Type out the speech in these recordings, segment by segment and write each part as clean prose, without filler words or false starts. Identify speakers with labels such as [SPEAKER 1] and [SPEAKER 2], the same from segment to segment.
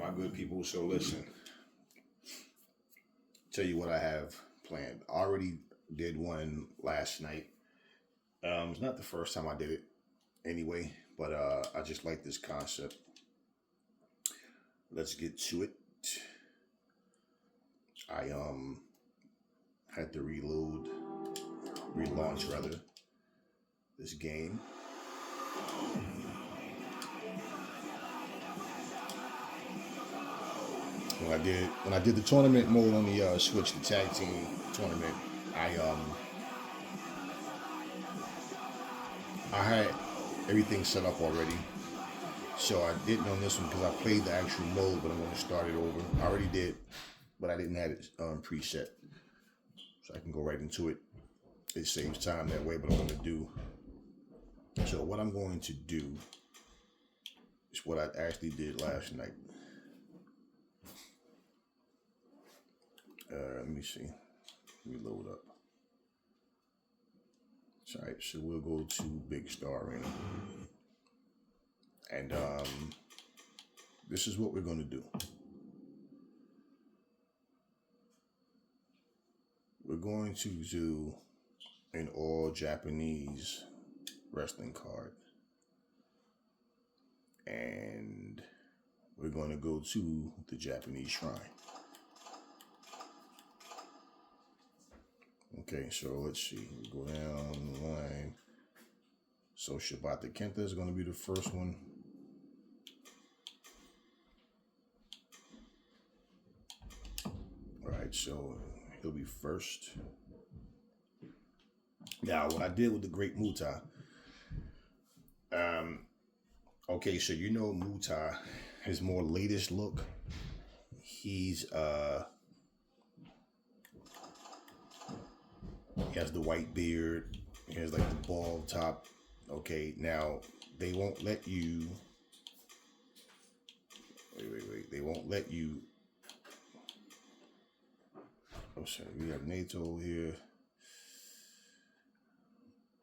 [SPEAKER 1] my good people. So listen, tell you what I have planned. I already did one last night. It's not the first time I did it anyway, but I just like this concept. Let's get to it. I had to relaunch rather, this game. When I did the tournament mode on the Switch, the tag team tournament, I um I had everything set up already. So I didn't on this one because I played the actual mode, but I'm going to start it over. I already did, but I didn't have it preset, so I can go right into it. It saves time that way, but I'm going to do. So what I'm going to do is what I actually did last night. Let me see. Let me load up. All right, so we'll go to Big Star Arena. And this is what we're going to do. We're going to do an all Japanese wrestling card. And we're going to go to the Japanese shrine. Okay, so let's see. We go down the line. So Shibata Kenta is going to be the first one. All right, so he'll be first. Now, what I did with the Great Muta. Okay, so you know Muta, his more latest look. He has the white beard. He has like the bald top. Okay, now they won't let you. Wait. They won't let you. Oh, sorry. We have Naito here.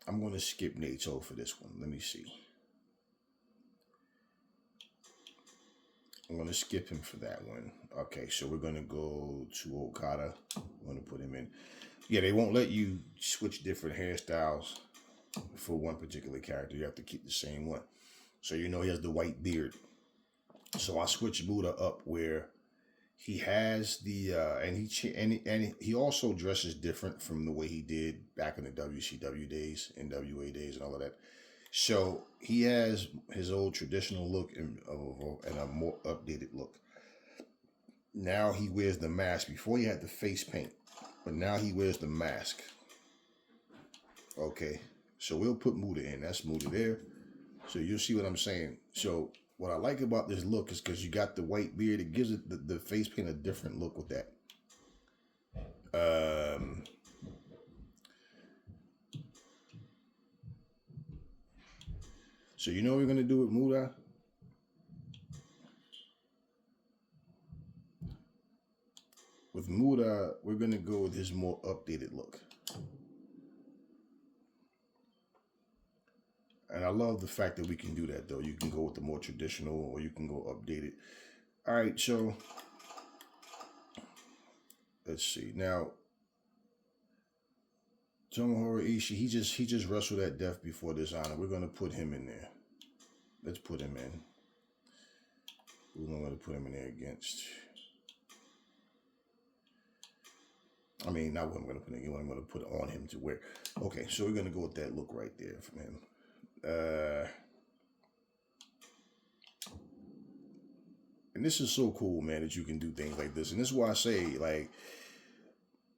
[SPEAKER 1] I'm going to skip Naito for this one. Let me see. I'm going to skip him for that one. Okay, so we're going to go to Okada. I'm going to put him in. Yeah, they won't let you switch different hairstyles for one particular character. You have to keep the same one. So you know he has the white beard. So I switched Buddha up where he has the and he also dresses different from the way he did back in the WCW days, NWA days, and all of that. So he has his old traditional look and a more updated look. Now he wears the mask. Before he had the face paint, but now he wears the mask. Okay, so we'll put Muda in. That's Muda there. So you'll see what I'm saying. So what I like about this look is because you got the white beard, it gives it the face paint a different look with that. So you know what we're going to do with Muda? With Muda, we're going to go with his more updated look. And I love the fact that we can do that, though. You can go with the more traditional or you can go updated. All right, so let's see. Now, Tomohiro Ishii, he just wrestled at Death Before Dishonor. We're going to put him in there. Let's put him in. Who am I going to put him in there against? I mean, not what I'm going to put in. What I'm going to put on him to wear. Okay, so we're going to go with that look right there from him. And this is so cool, man, that you can do things like this. And this is why I say, like,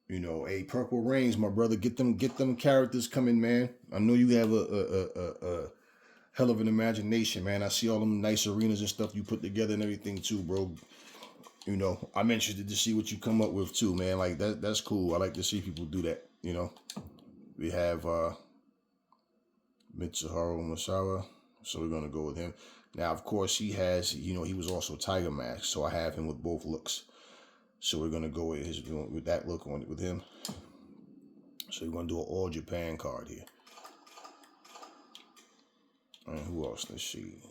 [SPEAKER 1] you know, hey, Purple Reigns, my brother, get them characters coming, man. I know you have a hell of an imagination, man. I see all them nice arenas and stuff you put together and everything too, bro. You know, I'm interested to see what you come up with too, man. Like that's cool. I like to see people do that. You know, we have Mitsuharu Misawa, so we're gonna go with him. Now, of course, he has. You know, he was also Tiger Mask, so I have him with both looks. So we're gonna go with that look on it with him. So we're gonna do an All Japan card here. And who else? Let's see.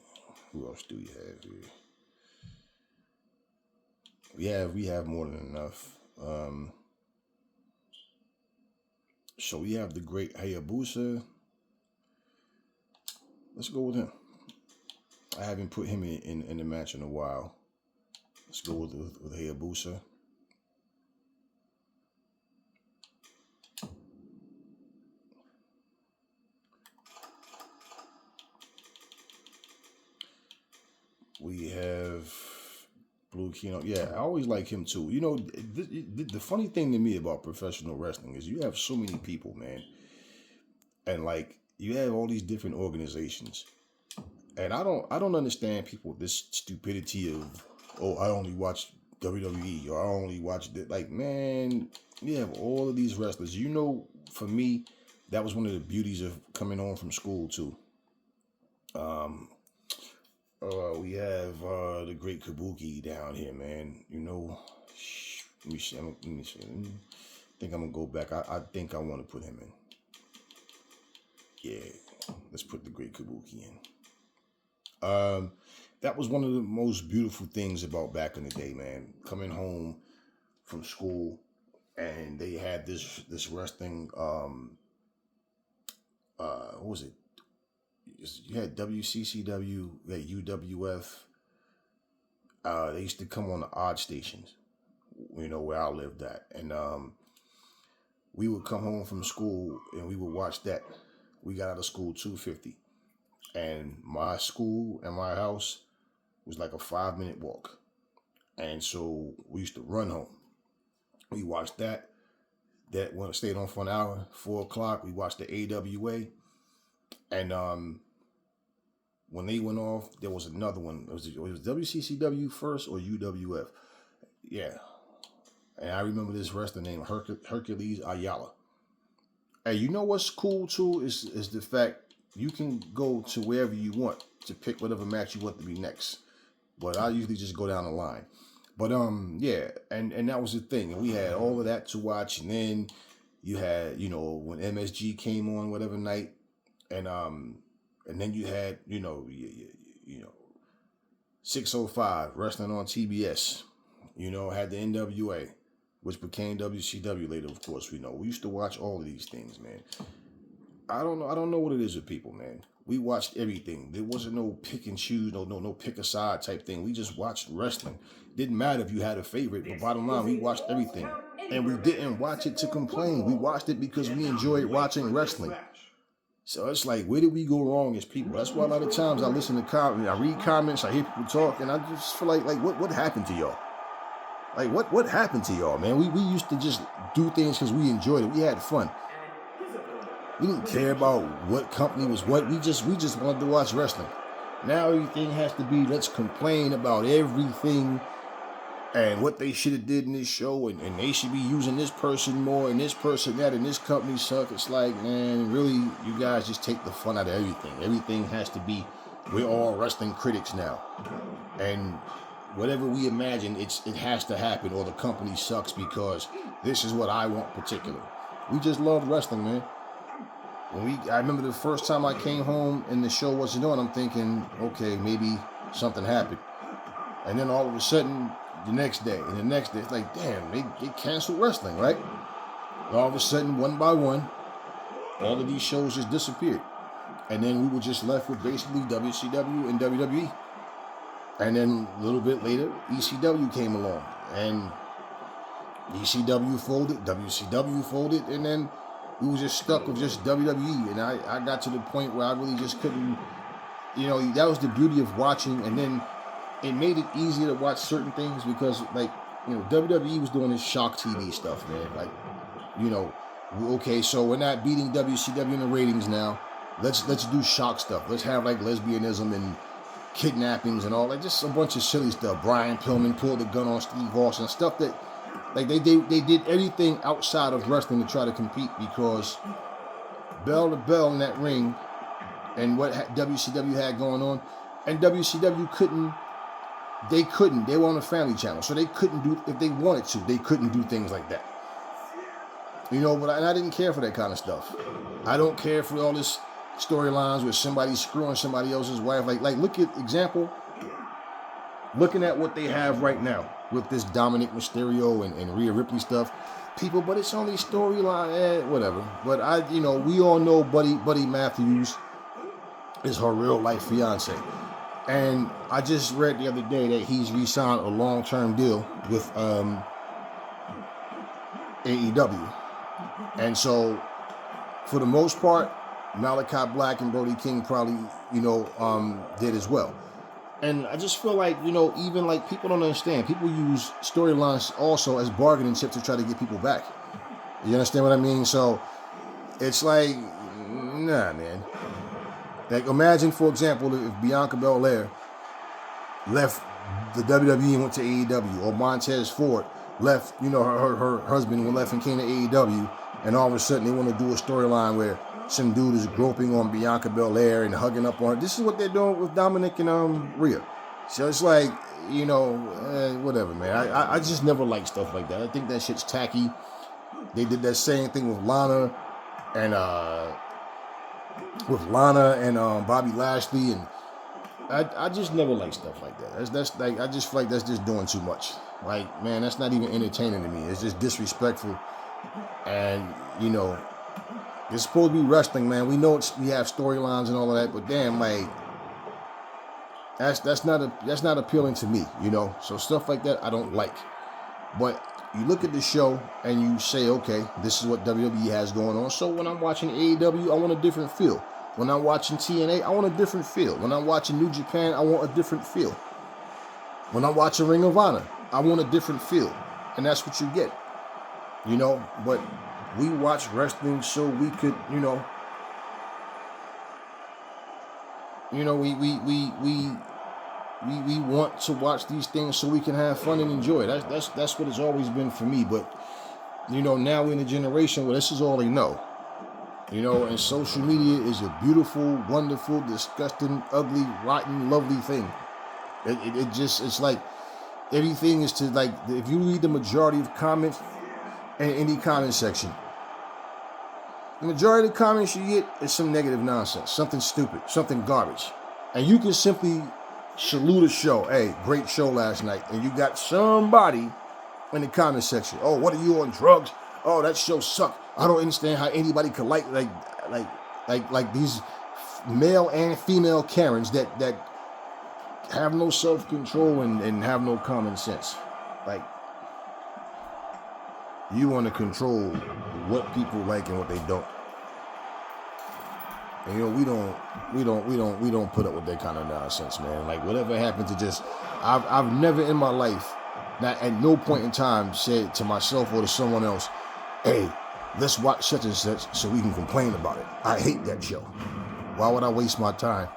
[SPEAKER 1] Who else do you have here? we have more than enough. So we have the great Hayabusa. Let's go with him. I haven't put him in the match in a while. Let's go with Hayabusa. We have Blue Kino. Yeah, I always like him too. You know, the funny thing to me about professional wrestling is you have so many people, man. And like you have all these different organizations. And I don't understand people this stupidity of, oh, I only watch WWE or I only watch that. Like, man, you have all of these wrestlers. You know, for me, that was one of the beauties of coming home from school too. We have the great Kabuki down here, man. You know, let me see. Let me see. I think I'm gonna go back. I think I want to put him in. Yeah, let's put the great Kabuki in. That was one of the most beautiful things about back in the day, man. Coming home from school and they had this wrestling. What was it? You had WCCW, you had UWF. They used to come on the odd stations, you know, where I lived at, and we would come home from school and we would watch that. We got out of school 2:50. And my school and my house was like a 5-minute walk. And so we used to run home. We watched that. That one stayed on for an hour, 4 o'clock. We watched the AWA. And when they went off, there was another one. It was WCCW first or UWF. Yeah. And I remember this wrestler named Hercules Ayala. And you know what's cool too is the fact you can go to wherever you want to pick whatever match you want to be next. But I usually just go down the line. But yeah, and that was the thing. And we had all of that to watch. And then you had, you know, when MSG came on whatever night, and then you had, you know, 605 wrestling on TBS. You know, had the NWA, which became WCW later, of course, we know. We used to watch all of these things, man. I don't know what it is with people, man. We watched everything. There wasn't no pick and choose, no pick a side type thing. We just watched wrestling. Didn't matter if you had a favorite, but bottom line, we watched everything. And we didn't watch it to complain. We watched it because we enjoyed watching wrestling. So it's like, where did we go wrong as people? That's why a lot of times I listen to comments, I read comments, I hear people talk, and I just feel like what happened to y'all? Like, what happened to y'all, man? We used to just do things because we enjoyed it. We had fun. We didn't care about what company was what. We just wanted to watch wrestling. Now everything has to be, let's complain about everything and what they should have did in this show, and they should be using this person more and this person that, and this company suck. It's like, man, really, you guys just take the fun out of everything. Everything has to be, we're all wrestling critics now. And whatever we imagine, it has to happen, or the company sucks because this is what I want particular. We just love wrestling, man. I remember the first time I came home and the show wasn't on, I'm thinking, okay, maybe something happened. And then all of a sudden, the next day, it's like, damn, they canceled wrestling, right? And all of a sudden, one by one, all of these shows just disappeared. And then we were just left with basically WCW and WWE. And then a little bit later, ECW came along. And ECW folded, WCW folded, and then we were just stuck with just WWE. And I got to the point where I really just couldn't, you know, that was the beauty of watching. And then it made it easier to watch certain things because, like, you know, WWE was doing this shock TV stuff, man. Like, you know, okay, so we're not beating WCW in the ratings now. Let's do shock stuff. Let's have, like, lesbianism and kidnappings and all, like, just a bunch of silly stuff. Brian Pillman pulled the gun on Steve Austin, stuff that, like, they did everything outside of wrestling to try to compete, because bell to bell in that ring and what WCW had going on, and WCW they were on a family channel, so they couldn't do, if they wanted to, they couldn't do things like that. You know, but I didn't care for that kind of stuff. I don't care for all this storylines where somebody's screwing somebody else's wife. Like look at example, looking at what they have right now with this Dominic Mysterio and Rhea Ripley stuff, people, but it's only storyline, whatever. But we all know Buddy Matthews is her real life fiance. And I just read the other day that he's re-signed a long-term deal with AEW. And so, for the most part, Malachi Black and Brody King probably, did as well. And I just feel like, even like people don't understand. People use storylines also as bargaining chips to try to get people back. You understand what I mean? So, it's like, nah, man. Like, imagine, for example, if Bianca Belair left the WWE and went to AEW, or Montez Ford left, her husband and left and came to AEW, and all of a sudden they want to do a storyline where some dude is groping on Bianca Belair and hugging up on her. This is what they're doing with Dominic and Rhea. So it's like, whatever, man. I just never like stuff like that. I think that shit's tacky. They did that same thing with Lana and Bobby Lashley, and I just never like stuff like that. That's like, I just feel like that's just doing too much. Like, man, that's not even entertaining to me. It's just disrespectful. And it's supposed to be wrestling, man. We know we have storylines and all of that, but damn, like, that's not appealing to me, So stuff like that I don't like. But you look at the show and you say, okay, this is what WWE has going on. So when I'm watching AEW, I want a different feel. When I'm watching TNA, I want a different feel. When I'm watching New Japan, I want a different feel. When I'm watching Ring of Honor, I want a different feel. And that's what you get. But we watch wrestling so we could, we want to watch these things so we can have fun and enjoy it. That's what it's always been for me. But now we're in a generation where this is all they know. And social media is a beautiful, wonderful, disgusting, ugly, rotten, lovely thing. It's like everything is to, like, if you read the majority of comments in any comment section, the majority of the comments you get is some negative nonsense, something stupid, something garbage. And you can simply salute a show. Hey, great show last night. And you got somebody in the comment section. Oh, what are you on, drugs? Oh, that show sucked. I don't understand how anybody could like these male and female Karens that have no self-control and have no common sense. Like, you want to control what people like and what they don't. And we don't put up with that kind of nonsense, man. Like, whatever happened to just, I've never in my life, not at no point in time, said to myself or to someone else, hey, let's watch such and such so we can complain about it. I hate that show. Why would I waste my time?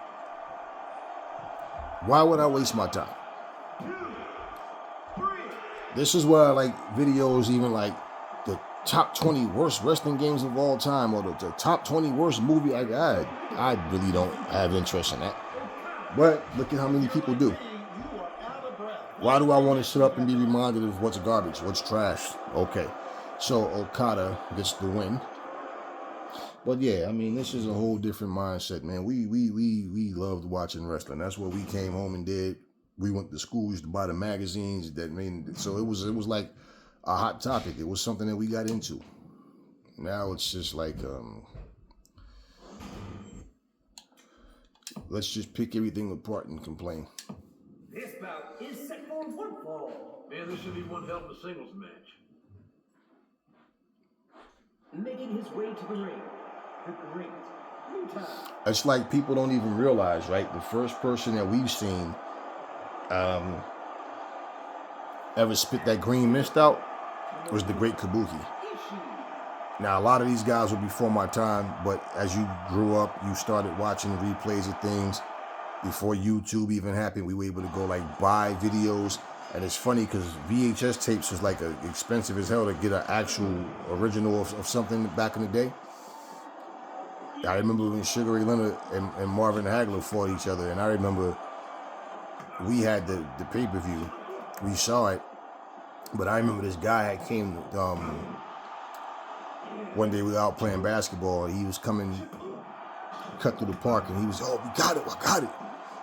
[SPEAKER 1] Why would I waste my time? This is why I like videos, even like the top 20 worst wrestling games of all time, or the top 20 worst movie. I really don't have interest in that. But look at how many people do. Why do I want to sit up and be reminded of what's garbage, what's trash? Okay, so Okada gets the win. But yeah, I mean, this is a whole different mindset, man. We loved watching wrestling. That's what we came home and did. We went to school, used to buy the magazines. So it was like a hot topic. It was something that we got into. Now it's just like, let's just pick everything apart and complain.
[SPEAKER 2] This bout is set for one fall.
[SPEAKER 3] Man, this should be one hell of a singles match.
[SPEAKER 2] Making his way to the ring, the great Utah.
[SPEAKER 1] It's like people don't even realize, right? The first person that we've seen ever spit that green mist out was the great Kabuki. Now, a lot of these guys were before my time, but as you grew up, you started watching replays of things. Before YouTube even happened, we were able to go like buy videos. And it's funny because VHS tapes was like expensive as hell to get an actual original of something back in the day. I remember when Sugar Ray Leonard and Marvin Hagler fought each other, and I remember we had the pay-per-view. We saw it, but I remember this guy had came one day we were out playing basketball, and he was coming, cut through the park, and he was, oh, we got it, I got it.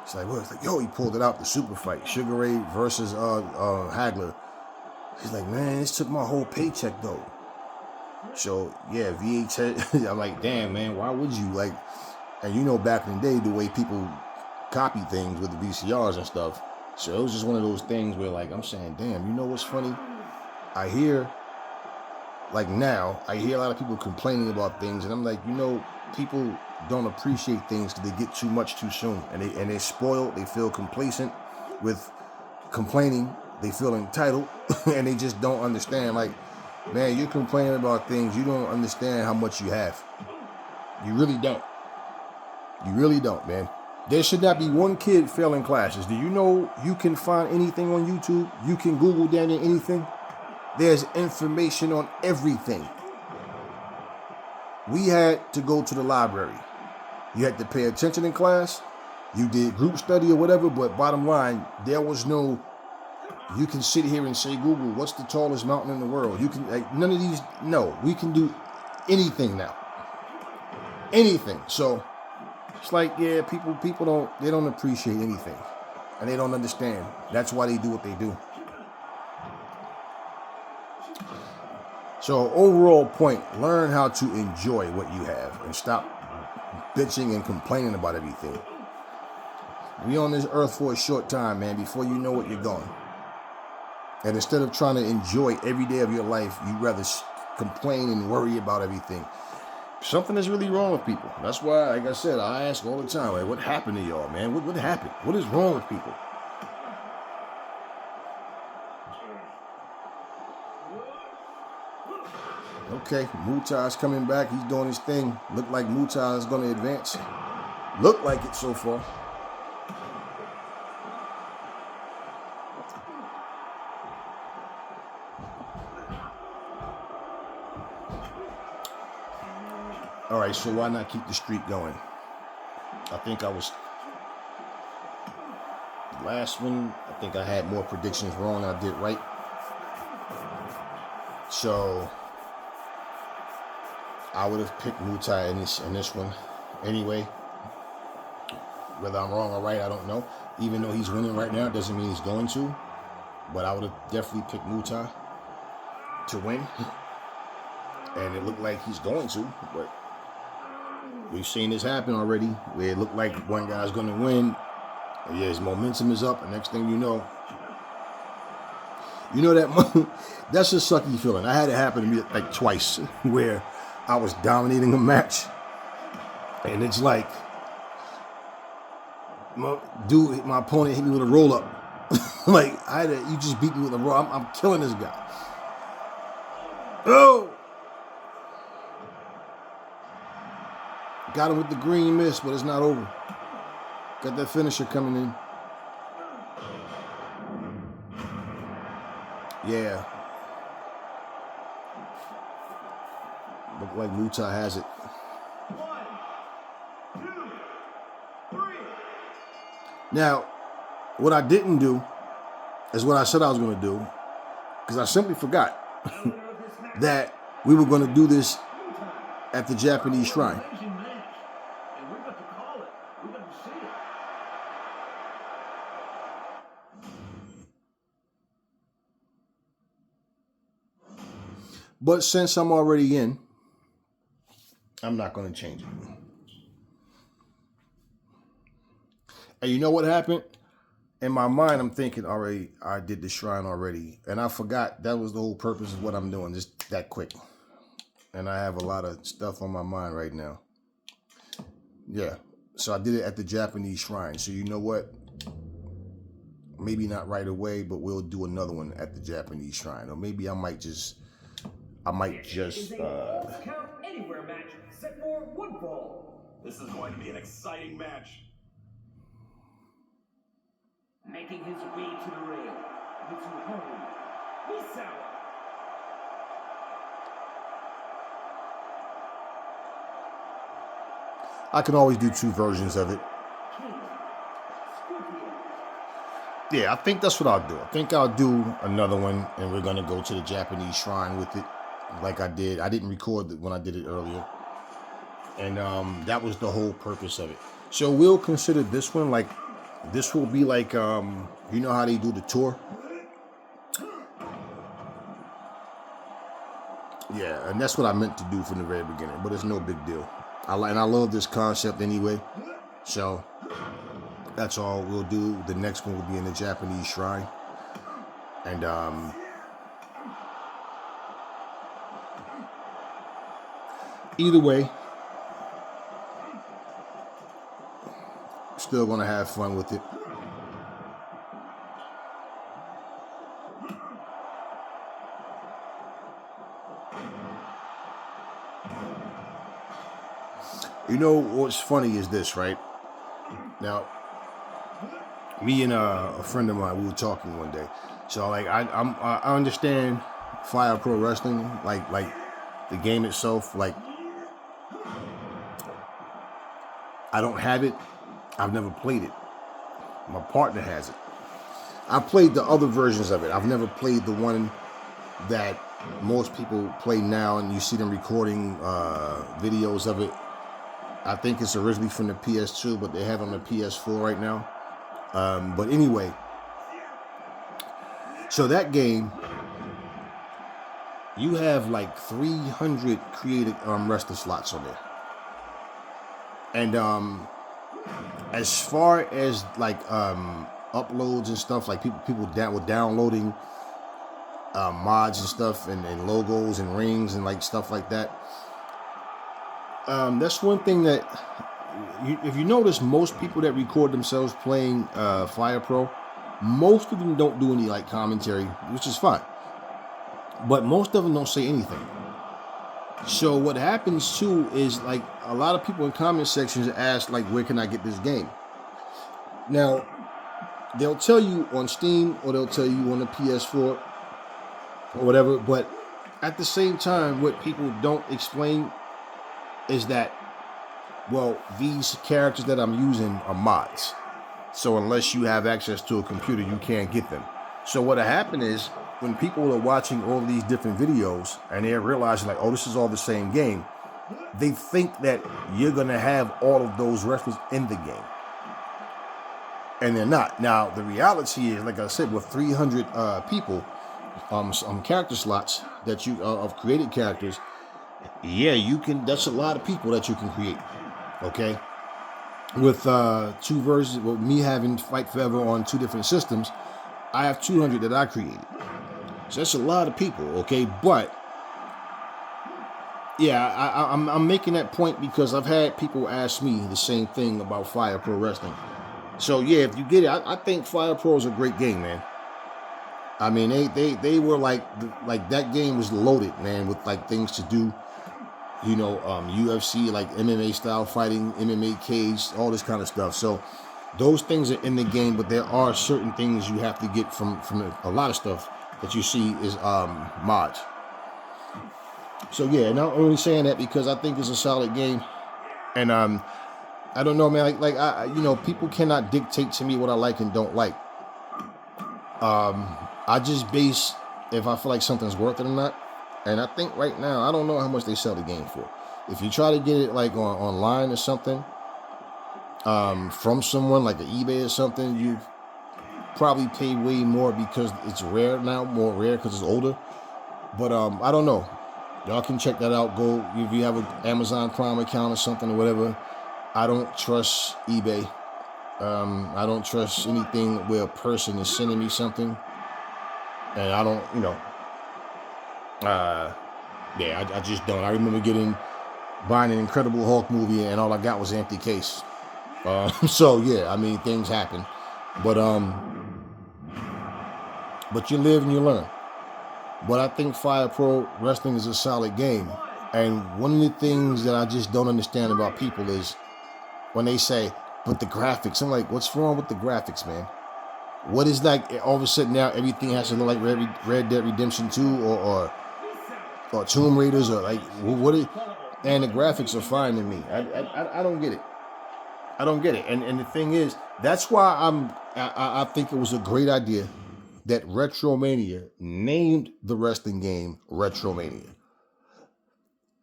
[SPEAKER 1] It's like, what? It's like, yo, he pulled it out, the super fight. Sugar Ray versus Hagler. He's like, man, this took my whole paycheck, though. So, yeah, VHS, I'm like, damn, man, why would you? Like, and you know, back in the day, the way people copy things with the VCRs and stuff. So it was just one of those things where, like, I'm saying, damn, you know what's funny? I hear, like now, I hear a lot of people complaining about things, and I'm like, you know, people don't appreciate things because they get too much too soon, and they're spoiled. They feel complacent with complaining. They feel entitled, and they just don't understand. Like, man, you're complaining about things, you don't understand how much you have. You really don't. You really don't, man. There should not be one kid failing classes. Do you know you can find anything on YouTube? You can Google down there anything. There's information on everything. We had to go to the library. You had to pay attention in class. You did group study or whatever, but bottom line, there was no, you can sit here and say, Google, what's the tallest mountain in the world? You can, like, none of these, no, we can do anything now. Anything. So, it's like, yeah, people don't appreciate anything. And they don't understand. That's why they do what they do. So overall point, learn how to enjoy what you have and stop bitching and complaining about everything. We on this earth for a short time, man, before you know it, you're gone. And instead of trying to enjoy every day of your life, you'd rather complain and worry about everything. Something is really wrong with people. That's why, like I said, I ask all the time, like, what happened to y'all, man? What happened? What is wrong with people? Okay, Mutai's coming back. He's doing his thing. Look like Mutai is going to advance. Look like it so far. All right, so why not keep the streak going? I think I was the last one. I think I had more predictions wrong than I did right. So I would have picked Mutai in this one anyway. Whether I'm wrong or right, I don't know. Even though he's winning right now, doesn't mean he's going to. But I would have definitely picked Mutai to win. And it looked like he's going to, but we've seen this happen already, where it looked like one guy's going to win. And yeah, his momentum is up, and next thing you know that that's a sucky feeling. I had it happen to me like twice, where I was dominating a match, and it's like, my opponent hit me with a roll up. Like, you just beat me with a roll. I'm killing this guy. Oh! Got him with the green miss, but it's not over. Got that finisher coming in. Yeah. Look like Mutai has it.
[SPEAKER 2] 1, 2, 3.
[SPEAKER 1] Now, what I didn't do is what I said I was going to do, because I simply forgot that we were going to do this at the Japanese shrine.
[SPEAKER 3] And we're about to call it. We're about to see it.
[SPEAKER 1] But since I'm already in, I'm not going to change it. And you know what happened? In my mind, I'm thinking, already, I did the shrine already. And I forgot that was the whole purpose of what I'm doing, just that quick. And I have a lot of stuff on my mind right now. Yeah. So I did it at the Japanese shrine. So you know what? Maybe not right away, but we'll do another one at the Japanese shrine. Or maybe I might just
[SPEAKER 2] Is a falls count anywhere match set for one fall.
[SPEAKER 4] This is going to be an exciting match.
[SPEAKER 2] Making his way to the ring. Mitsuharu Misawa.
[SPEAKER 1] I can always do two versions of it.
[SPEAKER 2] King Scorpio.
[SPEAKER 1] Yeah, I think that's what I'll do. I think I'll do another one, and we're going to go to the Japanese shrine with it, like I did. I didn't record it when I did it earlier. And that was the whole purpose of it. So we'll consider this one like This will be like, you know how they do the tour? Yeah, and that's what I meant to do from the very beginning, but it's no big deal. I love this concept anyway, so that's all we'll do. The next one will be in the Japanese shrine, and either way, still gonna have fun with it. You know what's funny is this, right? Now, me and a friend of mine, we were talking one day. So like I understand Fire Pro Wrestling, like the game itself. Like I don't have it. I've never played it. My partner has it. I played the other versions of it. I've never played the one that most people play now, and you see them recording videos of it. I think it's originally from the PS2, but they have it on the PS4 right now. But anyway, so that game, you have like 300 created wrestler slots on there. And as far as like uploads and stuff, like people were downloading mods and stuff and logos and rings and like stuff like that. That's one thing that, if you notice, most people that record themselves playing Fire Pro, most of them don't do any like commentary, which is fine. But most of them don't say anything. So what happens too is like a lot of people in comment sections ask like, where can I get this game? Now, they'll tell you on Steam or they'll tell you on the PS4 or whatever. But at the same time, what people don't explain is that, well, these characters that I'm using are mods. So unless you have access to a computer, you can't get them. So what happened is, when people are watching all these different videos and they're realizing like, oh, this is all the same game, they think that you're going to have all of those wrestlers in the game. And they're not. Now, the reality is, like I said, with 300 people, character slots that you of created characters, yeah, you can. That's a lot of people that you can create. Okay, with two versions, with me having Fight Forever on two different systems, I have 200 that I created. So that's a lot of people. Okay, but yeah, I'm making that point because I've had people ask me the same thing about Fire Pro Wrestling. So yeah, if you get it, I think Fire Pro is a great game, man. I mean, they were like that game was loaded, man, with like things to do. You know, UFC, like MMA style fighting, MMA cage, all this kind of stuff. So those things are in the game, but there are certain things you have to get from a lot of stuff that you see is mods. So yeah, not only saying that because I think it's a solid game, and I don't know, man. Like I, you know, people cannot dictate to me what I like and don't like. I just base if I feel like something's worth it or not. And I think right now, I don't know how much they sell the game for. If you try to get it like online or something, from someone like an eBay or something, you probably pay way more because it's rare now, more rare because it's older. But I don't know. Y'all can check that out. Go if you have an Amazon Prime account or something or whatever. I don't trust eBay. I don't trust anything where a person is sending me something, and I don't, you know. Yeah, I just don't. I remember buying an Incredible Hulk movie, and all I got was an empty case. So yeah, I mean, things happen, but you live and you learn. But I think Fire Pro Wrestling is a solid game, and one of the things that I just don't understand about people is when they say, "But the graphics," I'm like, "What's wrong with the graphics, man? What is like all of a sudden now everything has to look like Red Dead Redemption 2 or Tomb Raiders or like what is, and the graphics are fine to me. I don't get it. I don't get it. And the thing is, that's why I think it was a great idea that Retromania named the wrestling game Retromania.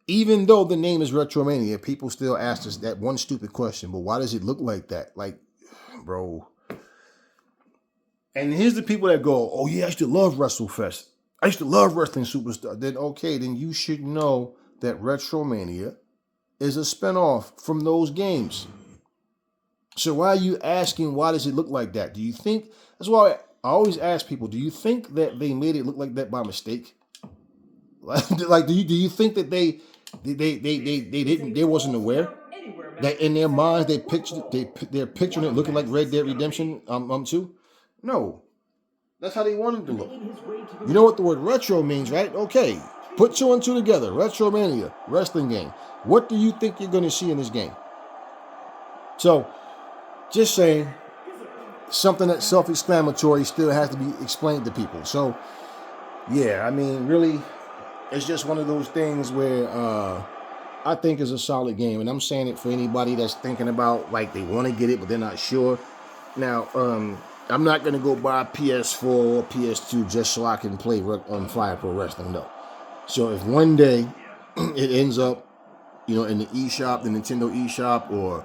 [SPEAKER 1] Even though the name is Retromania, people still ask us that one stupid question, but why does it look like that? Like, bro, And here's the people that go, oh yeah, I used to love WrestleFest. I used to love Wrestling Superstar. Then okay, then you should know that Retromania is a spinoff from those games. So why are you asking, why does it look like that? Do you think, that's why I always ask people, do you think that they made it look like that by mistake? Like, do you think that they didn't, they wasn't aware that in their minds they're picturing it looking like Red Dead Redemption 2? No, that's how they wanted it to look. You know what the word retro means, right? Okay, put 2 and 2 together. Retromania, wrestling game. What do you think you're going to see in this game? So, just saying, something that's self-explanatory still has to be explained to people. So, yeah, I mean, really, it's just one of those things where I think is a solid game. And I'm saying it for anybody that's thinking about, like, they want to get it, but they're not sure. Now, I'm not going to go buy PS4 or PS2 just so I can play Fire Pro Wrestling, no. So if one day it ends up, in the eShop, the Nintendo eShop, or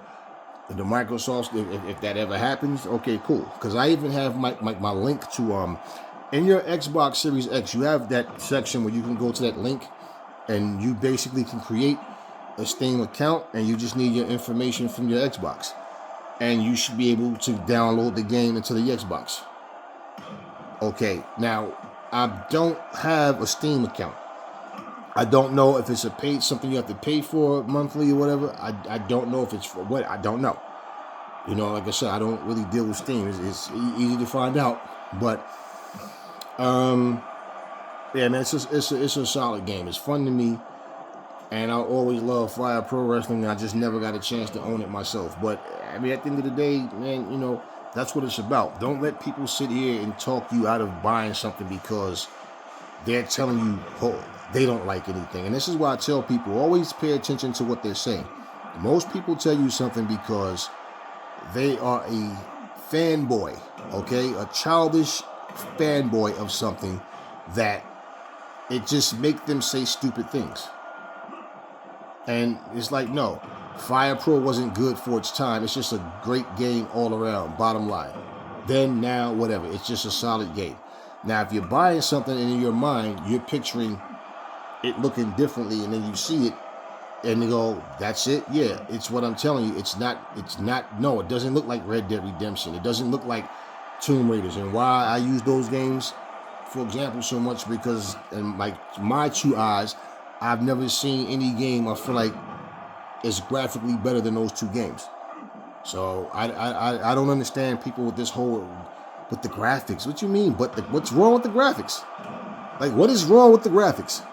[SPEAKER 1] the Microsoft, if that ever happens, okay, cool. Because I even have my link to, in your Xbox Series X, you have that section where you can go to that link and you basically can create a Steam account and you just need your information from your Xbox. And you should be able to download the game into the Xbox. Okay, now, I don't have a Steam account. I don't know if it's something you have to pay for monthly or whatever. I don't know if it's for what. I don't know. Like I said, I don't really deal with Steam. It's easy to find out. But, yeah, man, it's a solid game. It's fun to me. And I always love Fire Pro Wrestling. I just never got a chance to own it myself. But, I mean, at the end of the day, man, that's what it's about. Don't let people sit here and talk you out of buying something because they're telling you, oh, they don't like anything. And this is why I tell people, always pay attention to what they're saying. Most people tell you something because they are a fanboy, okay? A childish fanboy of something that it just makes them say stupid things. And it's like, no, Fire Pro wasn't good for its time. It's just a great game all around, bottom line. Then, now, whatever. It's just a solid game. Now, if you're buying something and in your mind, you're picturing it looking differently, and then you see it, and you go, that's it? Yeah, it's what I'm telling you. No, it doesn't look like Red Dead Redemption. It doesn't look like Tomb Raiders. And why I use those games, for example, so much, because in my 2 eyes, I've never seen any game I feel like is graphically better than those 2 games. So I don't understand people with this whole, with the graphics. What you mean? But what's wrong with the graphics? Like, what is wrong with the graphics?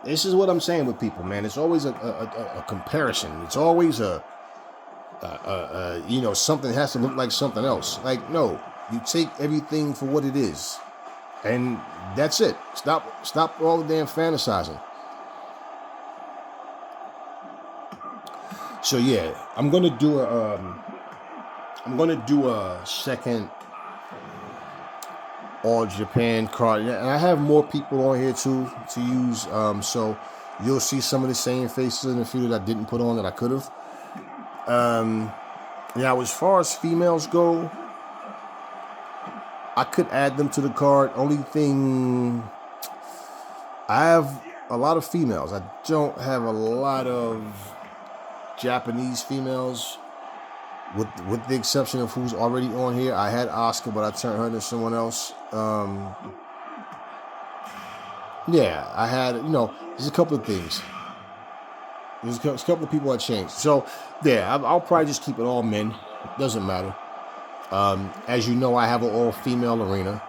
[SPEAKER 1] This is what I'm saying with people, man. It's always a comparison. It's always something has to look like something else. Like, no, you take everything for what it is. And that's it. Stop all the damn fantasizing. So yeah, I'm gonna do a second All Japan card, and I have more people on here too to use. So you'll see some of the same faces in a few that I didn't put on that I could have. Now, as far as females go, I could add them to the card. Only thing, I have a lot of females. I don't have a lot of Japanese females, with the exception of who's already on here. I had Asuka, but I turned her into someone else. Yeah, I had, there's a couple of things. There's a couple of people I changed. So, yeah, I'll probably just keep it all men. Doesn't matter. As you know, I have an all-female arena.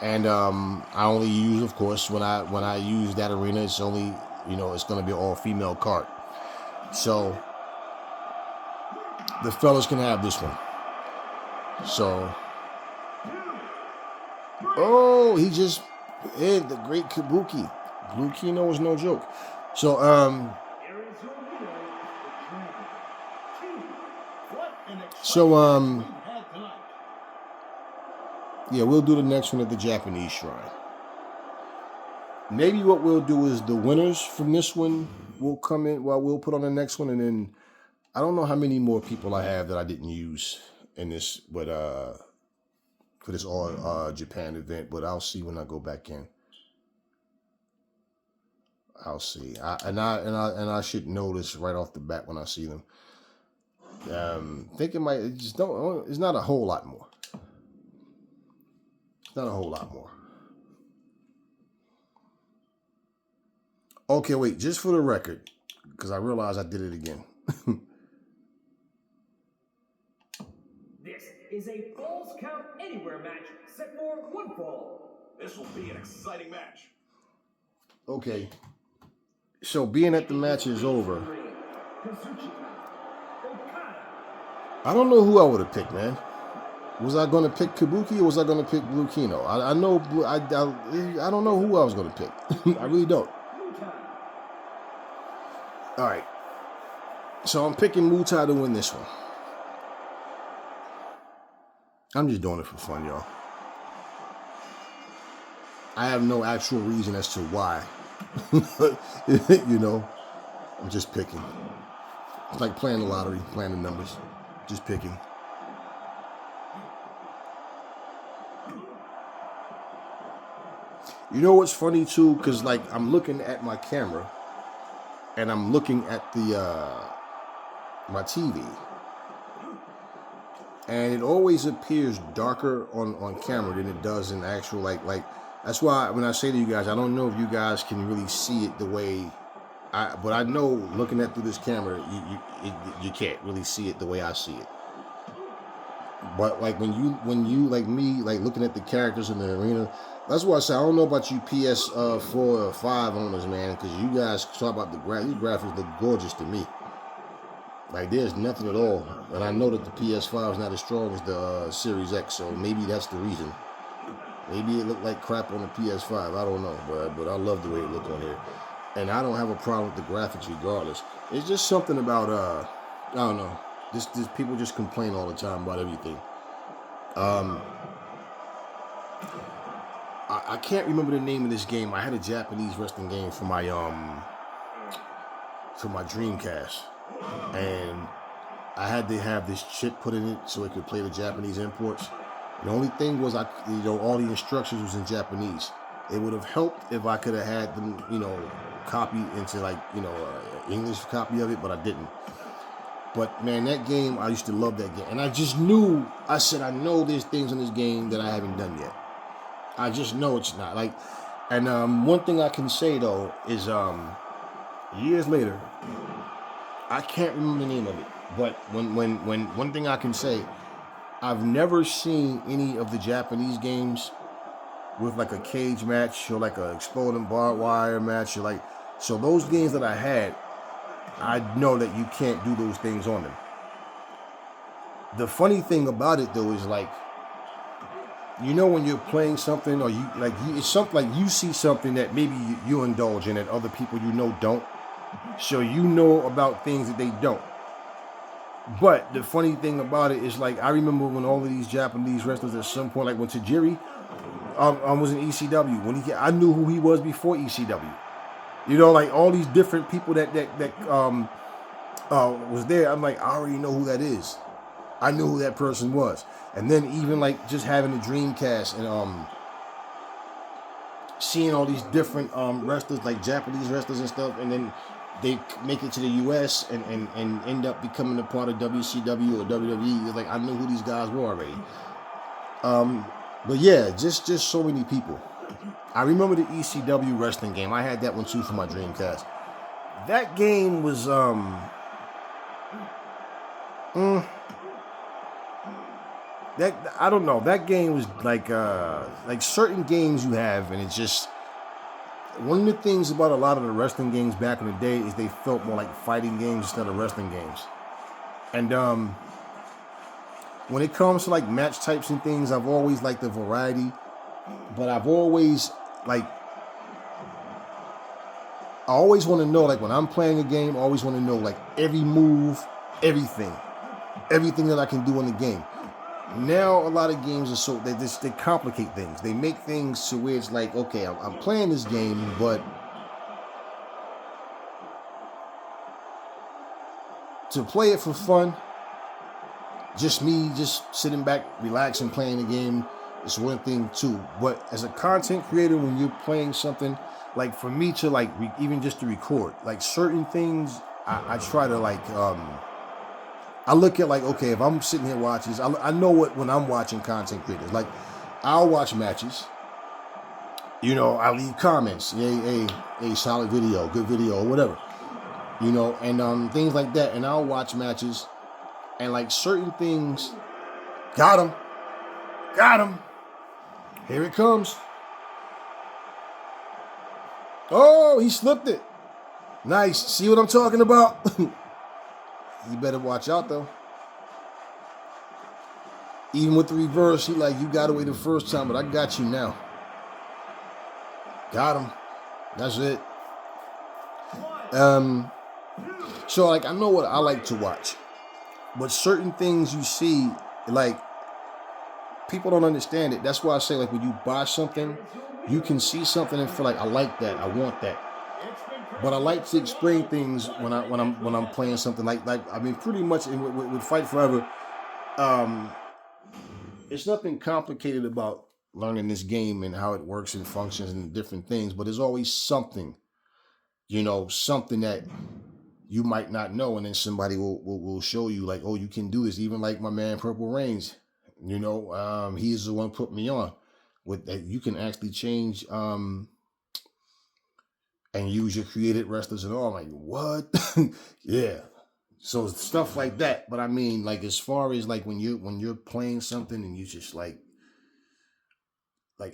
[SPEAKER 1] And I only use, of course, when I use that arena, it's only, it's going to be an all-female card. So, the fellas can have this one. So, oh, he just hit the great Kabuki. Blue Kino is no joke. So, yeah, we'll do the next one at the Japanese shrine. Maybe what we'll do is the winners from this one will come in, we'll put on the next one, and then I don't know how many more people I have that I didn't use in this, but for this all Japan event, but I'll see when I go back in. I'll see. I should know this right off the bat when I see them. Think it might just don't. It's not a whole lot more. It's not a whole lot more. Okay, wait. Just for the record, because I realized I did it again.
[SPEAKER 3] This is a Falls Count Anywhere match set for 1 fall.
[SPEAKER 4] This will be an exciting match.
[SPEAKER 1] Okay. So being that the match is over, I don't know who I would have picked, man. Was I going to pick Kabuki or was I going to pick Blue Kino? I know I don't know who I was going to pick. I really don't. All right. So I'm picking Mutai to win this one. I'm just doing it for fun, y'all. I have no actual reason as to why. You know, I'm just picking. It's like playing the lottery, playing the numbers. Just picking. You know what's funny too? Because like I'm looking at my camera and I'm looking at the my TV. And it always appears darker on camera than it does in actual like that's why when I say to you guys, I don't know if you guys can really see it the way but I know looking at through this camera, you can't really see it the way I see it. But like when you like me like looking at the characters in the arena, that's why I say I don't know about you PS4 or 5 owners, man, because you guys talk about the these graphics look gorgeous to me. Like there's nothing at all, and I know that the PS5 is not as strong as the Series X, so maybe that's the reason. Maybe it looked like crap on the PS5. I don't know, but I love the way it looked on here, and I don't have a problem with the graphics regardless. It's just something about I don't know. This people just complain all the time about everything. I can't remember the name of this game. I had a Japanese wrestling game for my Dreamcast. And I had to have this chip put in it so it could play the Japanese imports. The only thing was all the instructions was in Japanese. It would have helped if I could have had them, copy into English copy of it, but I didn't. But man, that game, I used to love that game. And I just knew, I know there's things in this game that I haven't done yet. I just know it's not. One thing I can say though is years later, I can't remember the name of it, but when one thing I can say, I've never seen any of the Japanese games with like a cage match or like a exploding barbed wire match or so those games that I had, I know that you can't do those things on them. The funny thing about it though is when you're playing something or it's something like you see something that maybe you indulge in that other people don't. So you know about things that they don't. But the funny thing about it is I remember when all of these Japanese wrestlers at some point, like when Tajiri was in ECW, I knew who he was before ECW. All these different people that was there. I'm like, I already know who that is. I knew who that person was. And then even just having a Dreamcast and seeing all these different wrestlers, like Japanese wrestlers and stuff, and then they make it to the US and end up becoming a part of WCW or WWE. It's I knew who these guys were already. But yeah, just so many people. I remember the ECW wrestling game. I had that one too for my Dreamcast. That game was I don't know. That game was like certain games you have, and it's just one of the things about a lot of the wrestling games back in the day is they felt more like fighting games instead of wrestling games. And when it comes to match types and things, I've always liked the variety, but I've always I always want to know when I'm playing a game, I always want to know every move, everything that I can do in the game. Now a lot of games are so they complicate things. They make things to where it's okay, I'm playing this game, but to play it for fun, just me, just sitting back, relaxing, playing the game, It's one thing too. But as a content creator, when you're playing something, like for me to like even just to record, like certain things, I try to like I look at like, okay, if I'm sitting here watching this, I know what when I'm watching content creators, like I'll watch matches. I leave comments, a solid video, good video, or whatever. And things like that. And I'll watch matches, and like certain things, got him. Here it comes. Oh, he slipped it. Nice. See what I'm talking about? You better watch out though. Even with the reverse, he like, you got away the first time, but I got you now. Got him. That's it. So like I know what I like to watch, but certain things you see, like people don't understand it. That's why I say like when you buy something, you can see something and feel like I like that, I want that. But I like to explain things when I'm playing something like I mean pretty much with Fight Forever. It's nothing complicated about learning this game and how it works and functions and different things, but there's always something, something that you might not know, and then somebody will show you like, oh, you can do this. Even like my man Purple Reigns, he is the one put me on with that. You can actually change and use your created wrestlers and all. I'm like, what? Yeah. So stuff like that. But I mean, like as far as like when you're playing something and you just like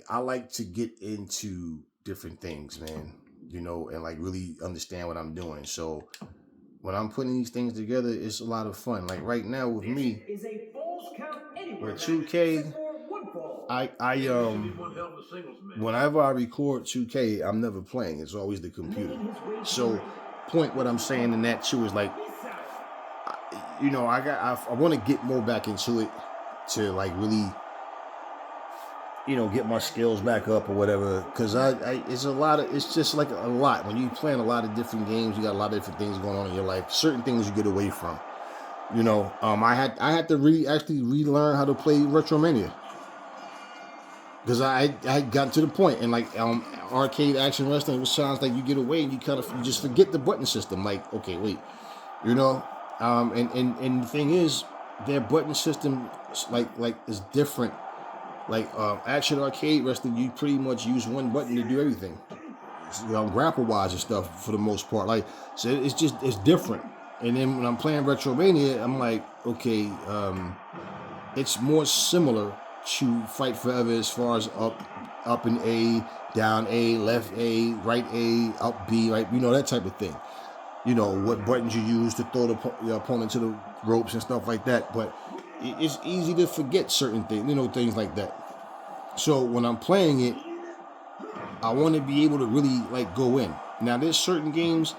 [SPEAKER 1] I like to get into different things, man, and like really understand what I'm doing. So when I'm putting these things together, it's a lot of fun. Like right now with me, with 2K, whenever I record 2K, I'm never playing. It's always the computer. So what I'm saying in that too is like, I want to get more back into it to like really, get my skills back up or whatever. Because it's just like a lot. When you playing a lot of different games, you got a lot of different things going on in your life. Certain things you get away from. I had to relearn how to play Retromania. Because I had gotten to the point, and like arcade action wrestling, it sounds like you get away and you just forget the button system. Like, okay, wait, and the thing is, their button system like is different. Like action arcade wrestling, you pretty much use one button to do everything, grapple wise and stuff for the most part. Like, so it's different. And then when I'm playing Retromania, I'm like, okay, it's more similar to Fight Forever as far as up and A, down A, left A, right A, up B, right, that type of thing. What buttons you use to throw the opponent to the ropes and stuff like that. But it's easy to forget certain things, things like that. So when I'm playing it, I want to be able to really like go in. Now there's certain games,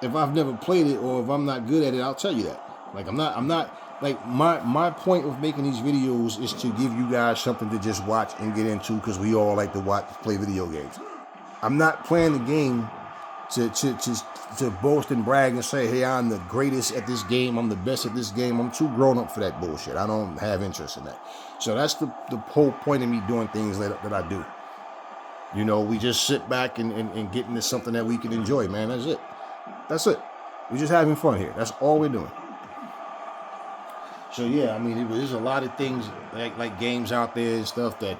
[SPEAKER 1] if I've never played it or if I'm not good at it, I'll tell you that. Like I'm not like my point of making these videos is to give you guys something to just watch and get into, because we all like to play video games. I'm not playing the game to boast and brag and say, hey, I'm the greatest at this game, I'm the best at this game. I'm too grown up for that bullshit. I don't have interest in that. So that's the whole point of me doing things that I do. We just sit back and get into something that we can enjoy, man. That's it. We're just having fun here. That's all we're doing. So yeah, I mean, there's a lot of things like games out there and stuff that,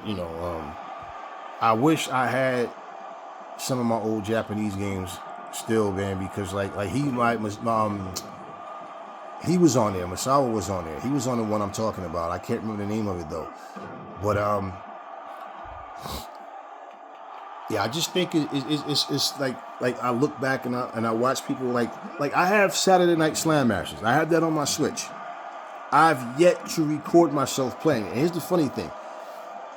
[SPEAKER 1] I wish I had some of my old Japanese games still, man, because like he was on there. Masawa was on there. He was on the one I'm talking about. I can't remember the name of it though. But yeah, I just think it's like I look back and I watch people like I have Saturday Night Slam matches. I have that on my Switch. I've yet to record myself playing. And here's the funny thing: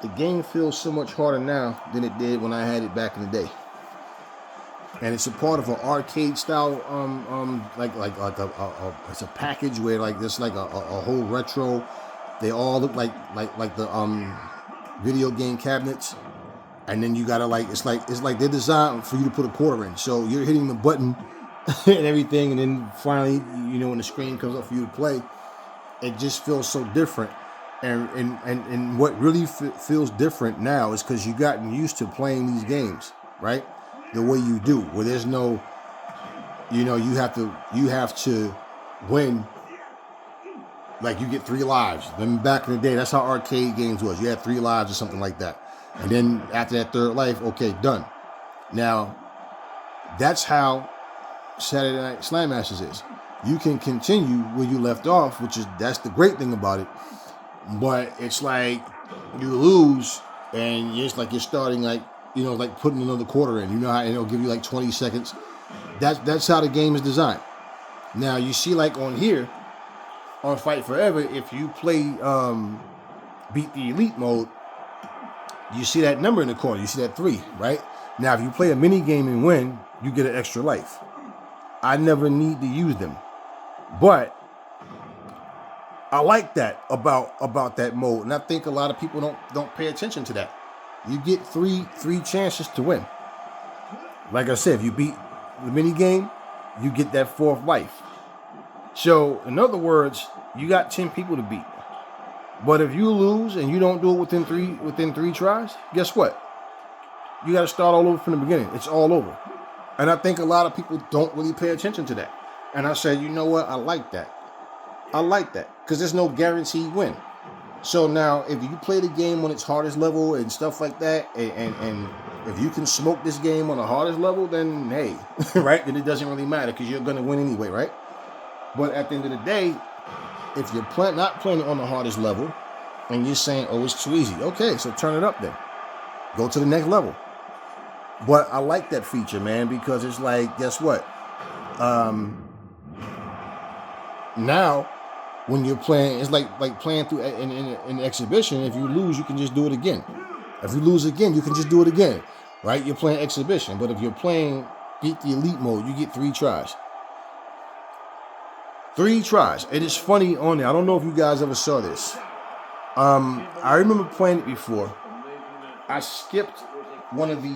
[SPEAKER 1] the game feels so much harder now than it did when I had it back in the day. And it's a part of an arcade style, it's a package where like there's like a whole retro. They all look like the video game cabinets, and then you gotta it's like they're designed for you to put a quarter in. So you're hitting the button and everything, and then finally, when the screen comes up for you to play, it just feels so different. And what really feels different now is because you've gotten used to playing these games, right? The way you do, where there's no, you have to win. Like you get 3 lives. Then back in the day, that's how arcade games was. You had 3 lives or something like that. And then after that 3rd life, okay, done. Now, that's how Saturday Night Slam Masters is. You can continue where you left off, that's the great thing about it. But it's like you lose, and it's like you're starting like putting another quarter in. You know how it'll give you like 20 seconds. That's how the game is designed. Now you see like on here, on Fight Forever, if you play Beat the Elite mode, you see that number in the corner. You see that 3, right? Now if you play a mini game and win, you get an extra life. I never need to use them, but I like that about that mode, and I think a lot of people don't pay attention to that. You get three chances to win. Like I said, if you beat the mini game, you get that 4th life. So in other words, you got 10 people to beat. But if you lose and you don't do it within three tries, guess what? You got to start all over from the beginning. It's all over. And I think a lot of people don't really pay attention to that. And I said, you know what? I like that. Because there's no guaranteed win. So now, if you play the game on its hardest level and stuff like that, and if you can smoke this game on the hardest level, then hey, right? Then it doesn't really matter because you're going to win anyway, right? But at the end of the day, if you're not playing it on the hardest level and you're saying, oh, it's too easy, okay, so turn it up then. Go to the next level. But I like that feature, man, because it's like, guess what? Now, when you're playing, it's like playing through an exhibition. If you lose, you can just do it again. If you lose again, you can just do it again, right? You're playing exhibition. But if you're playing Beat the Elite mode, you get 3 tries. 3 tries. It is funny on there. I don't know if you guys ever saw this. I remember playing it before. I skipped one of the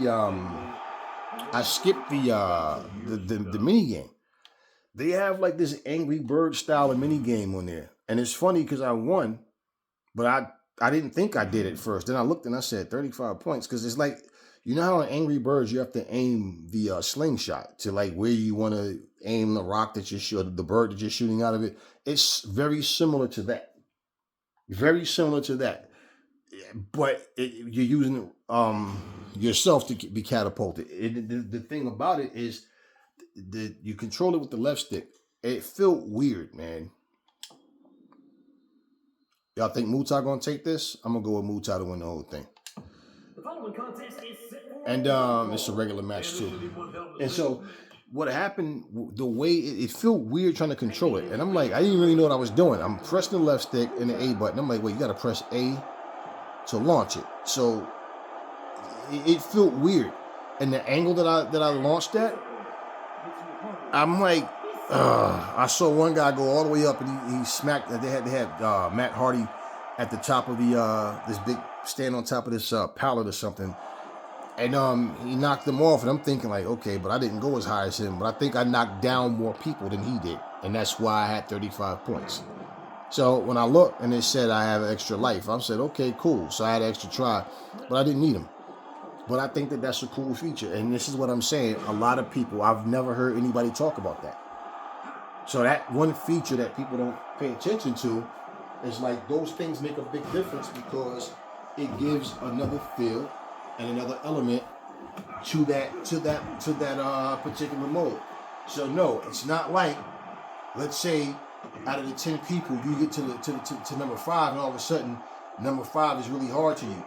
[SPEAKER 1] the mini game. They have like this Angry Bird style of mini game on there, and it's funny because I won, but I didn't think I did at first. Then I looked and I said 35 points because it's like, you know how in Angry Birds you have to aim the slingshot to like where you want to aim the rock that you're shooting, the bird that you're shooting out of it. It's very similar to that. Very similar to that. But you're using yourself to be catapulted. The thing about it is you control it with the left stick. It felt weird, man. Y'all think Muta gonna take this? I'm gonna go with Muta to win the whole thing.
[SPEAKER 3] The following contest is set for
[SPEAKER 1] And it's a regular match too. And so what happened, the way it felt weird trying to control it. And I'm like, I didn't really know what I was doing. I'm pressing the left stick and the A button. I'm like, wait, you gotta press A to launch it. So it felt weird. And the angle that I launched at, I'm like, I saw one guy go all the way up and he smacked. They had Matt Hardy at the top of the this big stand on top of this pallet or something, and he knocked them off. And I'm thinking like, okay, but I didn't go as high as him. But I think I knocked down more people than he did, and that's why I had 35 points. So when I looked and it said I have an extra life, I said, okay, cool. So I had an extra try, but I didn't need him. But I think that that's a cool feature. And this is what I'm saying. A lot of people, I've never heard anybody talk about that. So that one feature that people don't pay attention to is like those things make a big difference because it gives another feel and another element to that particular mode. So no, it's not like, let's say out of the 10 people, you get to number 5 and all of a sudden number 5 is really hard to you.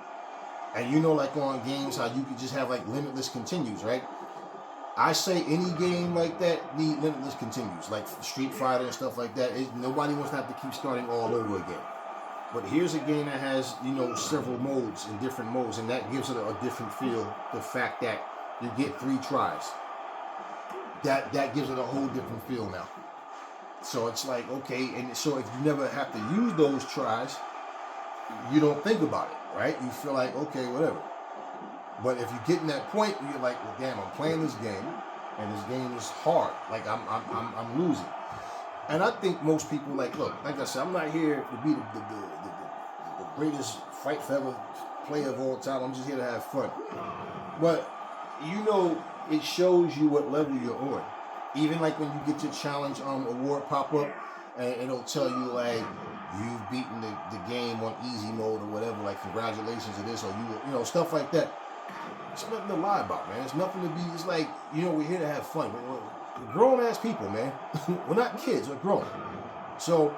[SPEAKER 1] And you know, like on games, how you could just have like limitless continues, right? I say any game like that need limitless continues, like Street Fighter and stuff like that. Nobody wants to have to keep starting all over again. But here's a game that has, several modes and different modes, and that gives it a different feel. The fact that you get 3 tries, that gives it a whole different feel now. So it's like, okay, and so if you never have to use those tries, you don't think about it. Right? You feel like, okay, whatever. But if you get in that point, you're like, well, damn, I'm playing this game, and this game is hard. Like I'm losing. And I think most people look, like I said, I'm not here to be greatest fight forever player of all time. I'm just here to have fun. But, you know, it shows you what level you're on. Even like when you get your challenge award pop up, and it'll tell you like, you've beaten the game on easy mode or whatever, like congratulations to this, or you know, stuff like that. It's nothing to lie about, man. It's nothing to be, it's like, you know, we're here to have fun. We're grown-ass people, man. We're not kids, we're grown. So,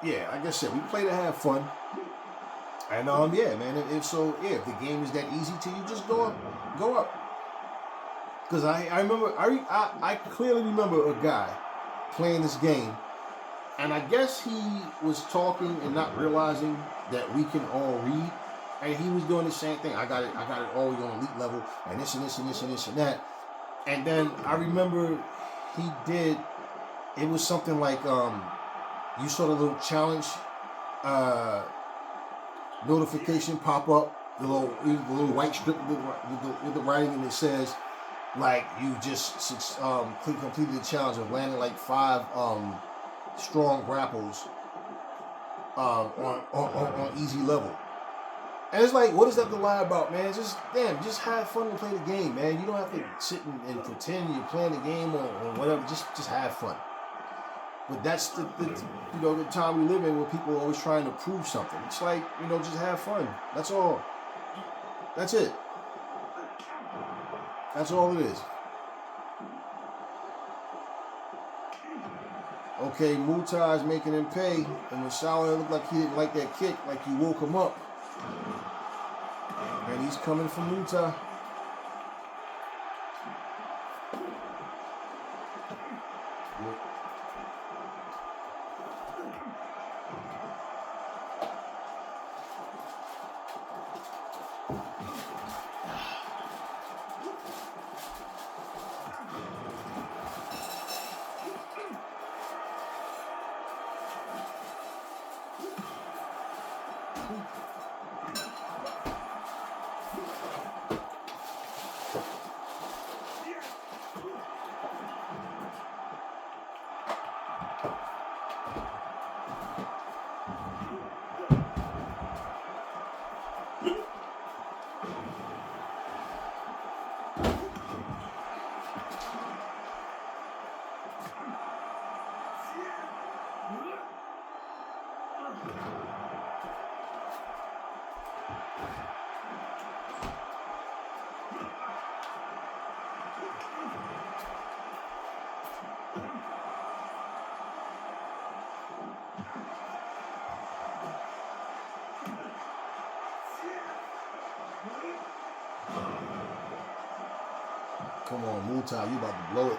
[SPEAKER 1] yeah, like I said, we play to have fun. And, yeah, man, if the game is that easy to you, just go up. Because I remember, I clearly remember a guy playing this game, and I guess he was talking and not realizing that we can all read. And he was doing the same thing. I got it all on elite level, and this and this and this and this and that. And then I remember he did. It was something like you saw the little challenge notification pop up, the little white strip with the writing, and it says like you just completed the challenge of landing like 5 strong grapples on easy level. And it's like, what is that to lie about, man? Just have fun and play the game, man. You don't have to sit and pretend you're playing the game or whatever. Just have fun. But that's the time we live in, where people are always trying to prove something. It's like, just have fun. That's all. That's it. That's all it is. Okay, Mutai is making him pay, and Misawa looked like he didn't like that kick, like you woke him up. And he's coming from Mutai. Come on, Mutai, you about to blow it.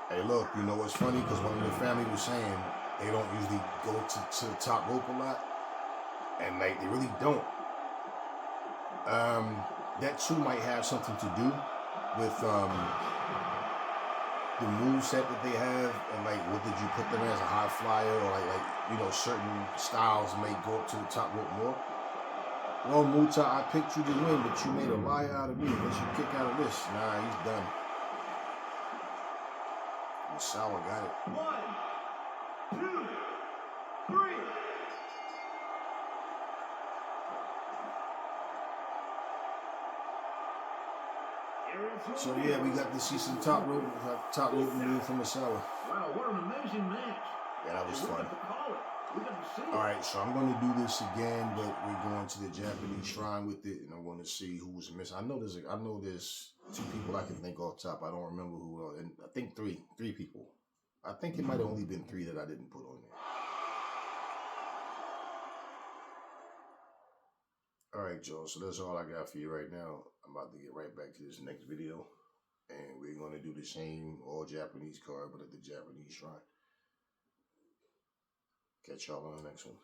[SPEAKER 1] Hey, look, you know what's funny? Because one of the family was saying they don't usually go to the top rope a lot. And, like, they really don't. That, too, might have something to do with the moveset that they have, and like, what did you put them as, a high flyer, or like certain styles may go up to the top rope more. Well, Muta, I picked you to win, but you made a lie out of me. Once you kick out of this, nah, he's done. Misawa got it. 1, 2, 3. So yeah, we got to see some top rope move from Misawa.
[SPEAKER 4] Wow, what an amazing match.
[SPEAKER 1] Yeah, that was fun. Alright, so I'm going to do this again, but we're going to the Japanese shrine with it, and I'm going to see who's missing. I know there's 2 people I can think off top. I don't remember who else. And I think three people. I think it might have only been 3 that I didn't put on there. Alright, y'all, so that's all I got for you right now. I'm about to get right back to this next video, and we're going to do the same all Japanese card, but at the Japanese shrine. Catch y'all on the next one.